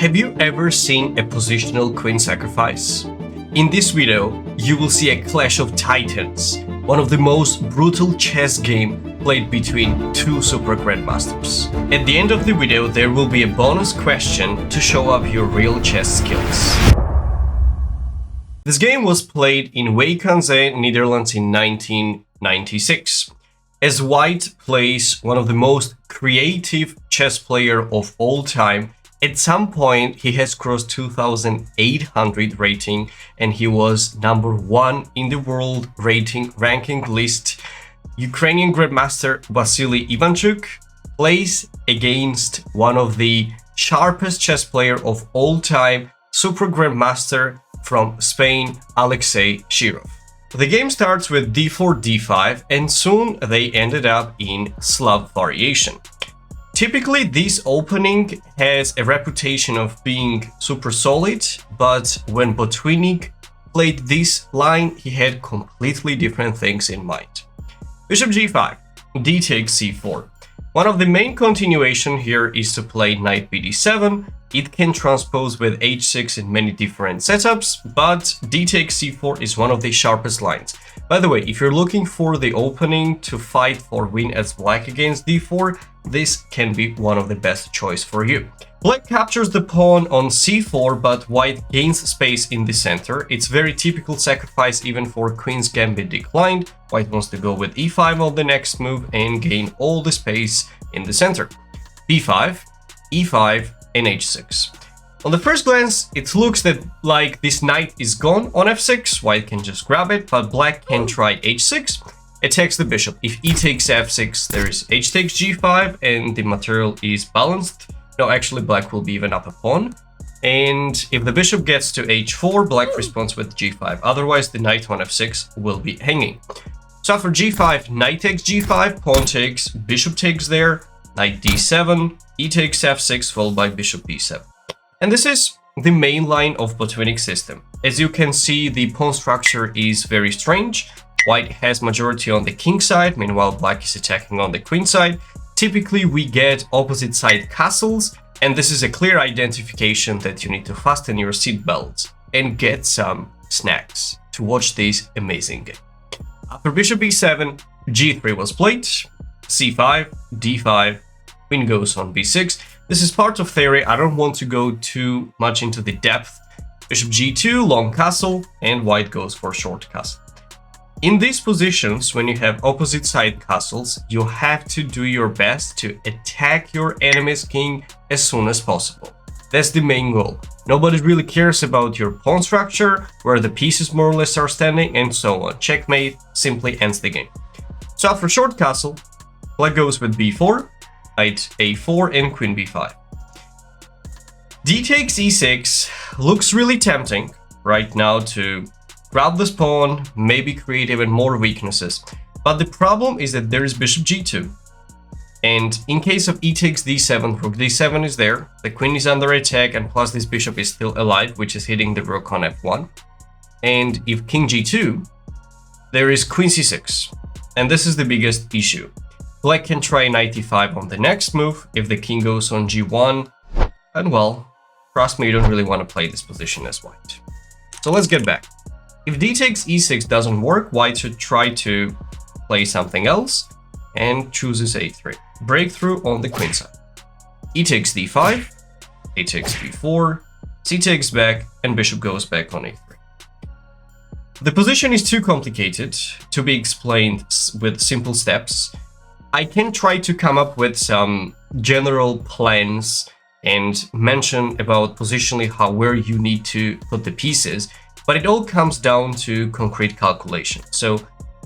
Have you ever seen a positional queen sacrifice? In this video, you will see a clash of titans, one of the most brutal chess game played between two super grandmasters. At the end of the video, there will be a bonus question to show up your real chess skills. This game was played in Wijk aan Zee, Netherlands in 1996. As White plays one of the most creative chess player of all time, at some point he has crossed 2,800 rating and he was #1 in the world ranking list. Ukrainian Grandmaster Vasily Ivanchuk plays against one of the sharpest chess player of all time, Super Grandmaster from Spain, Alexei Shirov. The game starts with d4, d5, and soon they ended up in Slav variation. Typically, this opening has a reputation of being super solid, but when Botvinnik played this line, he had completely different things in mind. Bishop g5, d takes c4. One of the main continuation here is to play knight bd7. It can transpose with h6 in many different setups, but d takes c4 is one of the sharpest lines. By the way, if you're looking for the opening to fight for win as black against d4, this can be one of the best choice for you. Black captures the pawn on c4, but white gains space in the center. It's very typical sacrifice even for queen's gambit declined. White wants to go with e5 on the next move and gain all the space in the center. b5, e5, and h6. On the first glance, it looks that like this knight is gone on f6, white can just grab it, but black can try h6, attacks the bishop. If e takes f6, there is h takes g5, and the material is balanced. No, actually black will be even up a pawn. And if the bishop gets to h4, black responds with g5, otherwise the knight on f6 will be hanging. So after g5, knight takes g5, pawn takes, bishop takes there, knight d7, e takes f6, followed by bishop b7. And this is the main line of Botvinnik's system. As you can see, the pawn structure is very strange. White has majority on the king side, meanwhile black is attacking on the queen side. Typically we get opposite side castles, and this is a clear identification that you need to fasten your seatbelts and get some snacks to watch this amazing game. After bishop b7, g3 was played, c5, d5, queen goes on b6. This is part of theory, I don't want to go too much into the depth. Bishop g2, long castle, and white goes for short castle. In these positions, when you have opposite side castles, you have to do your best to attack your enemy's king as soon as possible. That's the main goal. Nobody really cares about your pawn structure, where the pieces more or less are standing, and so on. Checkmate simply ends the game. So after short castle, black goes with b4, knight a4, and queen b5. D takes e6 looks really tempting right now to grab this pawn, maybe create even more weaknesses. But the problem is that there is bishop g2. And in case of e takes d7, rook d7 is there, the queen is under attack, and plus this bishop is still alive, which is hitting the rook on f1. And if king g2, there is queen c6. And this is the biggest issue. Black can try knight e5 on the next move if the king goes on g1, and well, trust me, you don't really want to play this position as white. So let's get back. If d takes e6 doesn't work, white should try to play something else and chooses a3. Breakthrough on the queen side. E takes d5, a takes b4, c takes back, and bishop goes back on a3. The position is too complicated to be explained with simple steps. I can try to come up with some general plans and mention about positionally where you need to put the pieces, but it all comes down to concrete calculation. So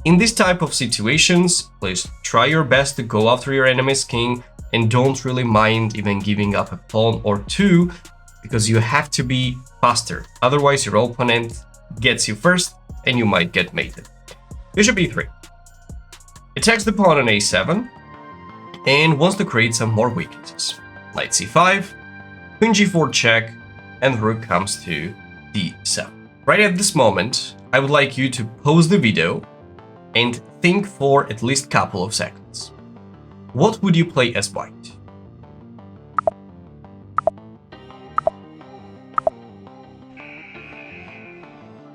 in this type of situations, please try your best to go after your enemy's king and don't really mind even giving up a pawn or two, because you have to be faster. Otherwise your opponent gets you first and you might get mated. Bishop e3. Attacks the pawn on a7 and wants to create some more weaknesses. Knight c5, queen g4 check, and rook comes to d7. Right at this moment, I would like you to pause the video and think for at least a couple of seconds. What would you play as white?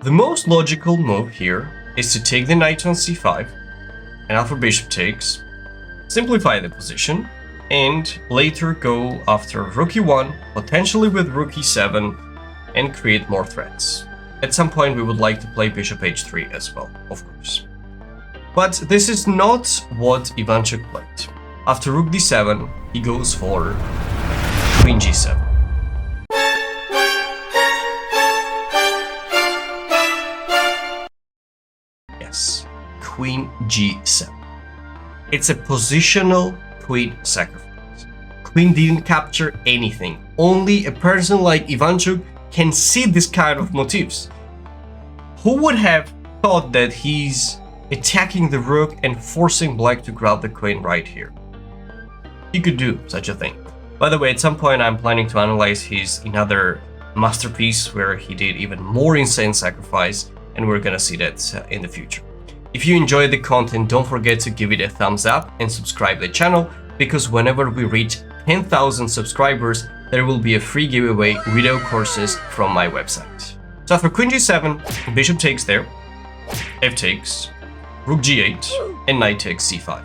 The most logical move here is to take the knight on c5, and after bishop takes, simplify the position, and later go after rook e1, potentially with rook e7, and create more threats. At some point we would like to play bishop h3 as well, of course. But this is not what Ivanchuk played. After rook d7, he goes for queen g7. Yes, queen g7. It's a positional queen sacrifice. Queen didn't capture anything. Only a person like Ivanchuk can see this kind of motifs. Who would have thought that he's attacking the rook and forcing black to grab the queen right here? He could do such a thing. By the way, at some point I'm planning to analyze his another masterpiece where he did even more insane sacrifice, and we're gonna see that in the future. If you enjoyed the content, don't forget to give it a thumbs up and subscribe to the channel, because whenever we reach 10,000 subscribers, there will be a free giveaway video courses from my website. So after queen g7, bishop takes there, f takes, rook g8, and knight takes c5.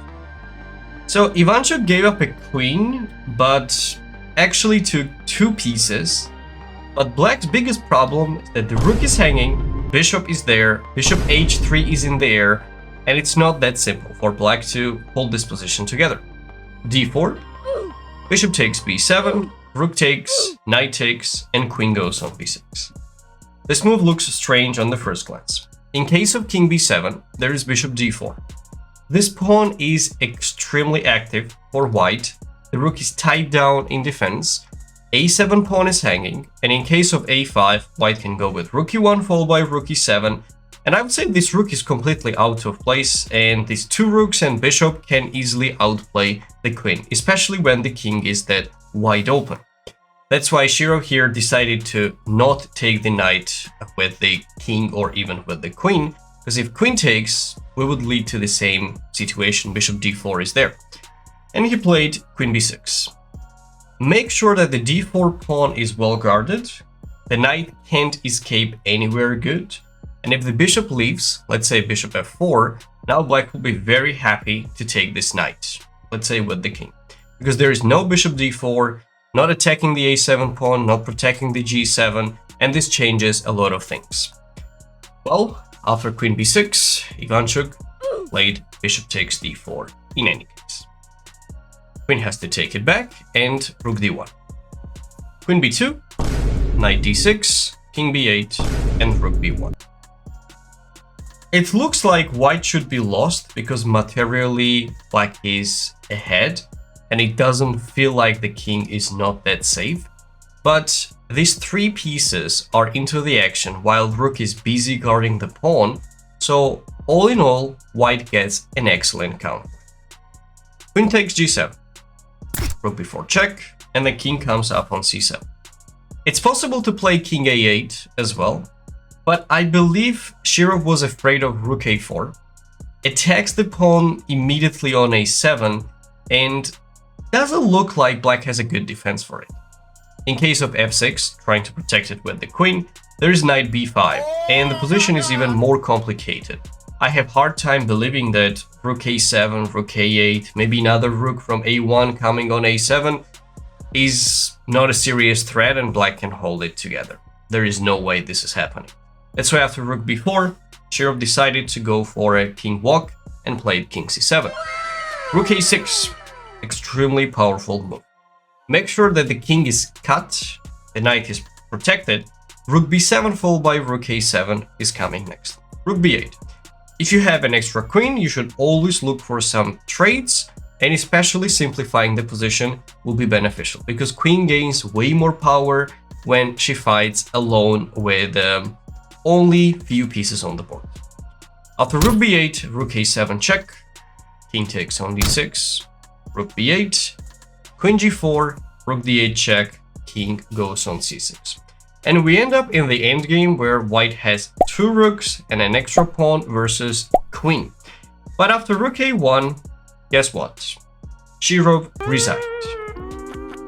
So Ivanchuk gave up a queen, but actually took two pieces. But black's biggest problem is that the rook is hanging, bishop is there, bishop h3 is in the air, and it's not that simple for black to hold this position together. d4, bishop takes b7, rook takes, knight takes, and queen goes on b6. This move looks strange on the first glance. In case of king b7, there is bishop d4. This pawn is extremely active for white. The rook is tied down in defense. a7 pawn is hanging, and in case of a5, white can go with rook e1 followed by rook e7. And I would say this rook is completely out of place, and these two rooks and bishop can easily outplay the queen, especially when the king is that wide open. That's why Shiro here decided to not take the knight with the king or even with the queen, because if queen takes, we would lead to the same situation, bishop d4 is there. And he played queen b6. Make sure that the d4 pawn is well guarded, the knight can't escape anywhere good, and if the bishop leaves, let's say bishop f4, now black will be very happy to take this knight, let's say with the king. Because there is no bishop d4, not attacking the a7 pawn, not protecting the g7, and this changes a lot of things. Well, after queen b6, Ivanchuk played bishop takes d4 in any case. Queen has to take it back, and rook d1. Queen b2, knight d6, king b8, and rook b1. It looks like white should be lost because materially black is ahead, and it doesn't feel like the king is not that safe. But these three pieces are into the action while rook is busy guarding the pawn, so all in all, white gets an excellent counter. Queen takes g7, rook b4 check, and the king comes up on c7. It's possible to play king a8 as well, but I believe Shiro was afraid of rook a4, attacks the pawn immediately on a7, and doesn't look like black has a good defense for it. In case of f6, trying to protect it with the queen, there is knight b5, and the position is even more complicated. I have hard time believing that rook a7, rook a8, maybe another rook from a1 coming on a7 is not a serious threat and black can hold it together. There is no way this is happening. That's why after rook b4, Shiro decided to go for a king walk and played king c7. Rook a6, extremely powerful move. Make sure that the king is cut, the knight is protected. Rook b7 followed by rook a7 is coming next. Rook b8. If you have an extra queen, you should always look for some trades, and especially simplifying the position will be beneficial because queen gains way more power when she fights alone with only few pieces on the board. After rook b8, rook a7 check, king takes on d6, rook b8, queen g4, rook d8 check, king goes on c6. And we end up in the endgame where white has two rooks and an extra pawn versus queen. But after rook a1, guess what? Shiro resigned.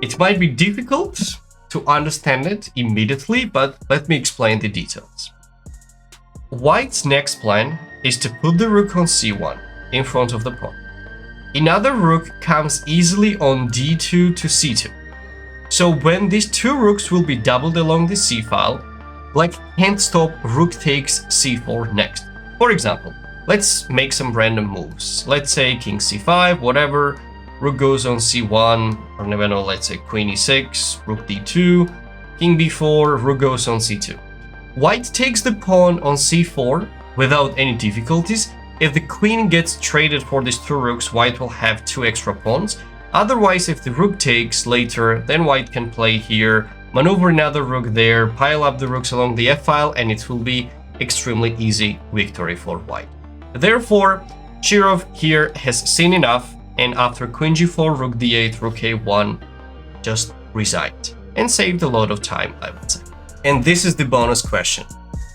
It might be difficult to understand it immediately, but let me explain the details. White's next plan is to put the rook on c1 in front of the pawn. Another rook comes easily on d2 to c2. So when these two rooks will be doubled along the c file, Black can't stop rook takes c4 next. For example, let's make some random moves. Let's say king c5, whatever, rook goes on c1, or never know, let's say queen e6, rook d2, king b4, rook goes on c2. White takes the pawn on c4 without any difficulties. If the queen gets traded for these two rooks, White will have two extra pawns. Otherwise, if the rook takes later, then White can play here, maneuver another rook there, pile up the rooks along the f-file, and it will be extremely easy victory for White. Therefore, Shirov here has seen enough, and after queen g4, rook d8, rook a1, just resigned and saved a lot of time, I would say. And this is the bonus question.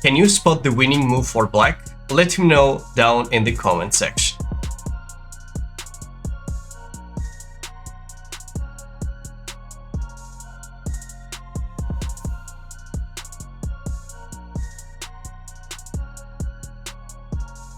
Can you spot the winning move for Black? Let him know down in the comment section.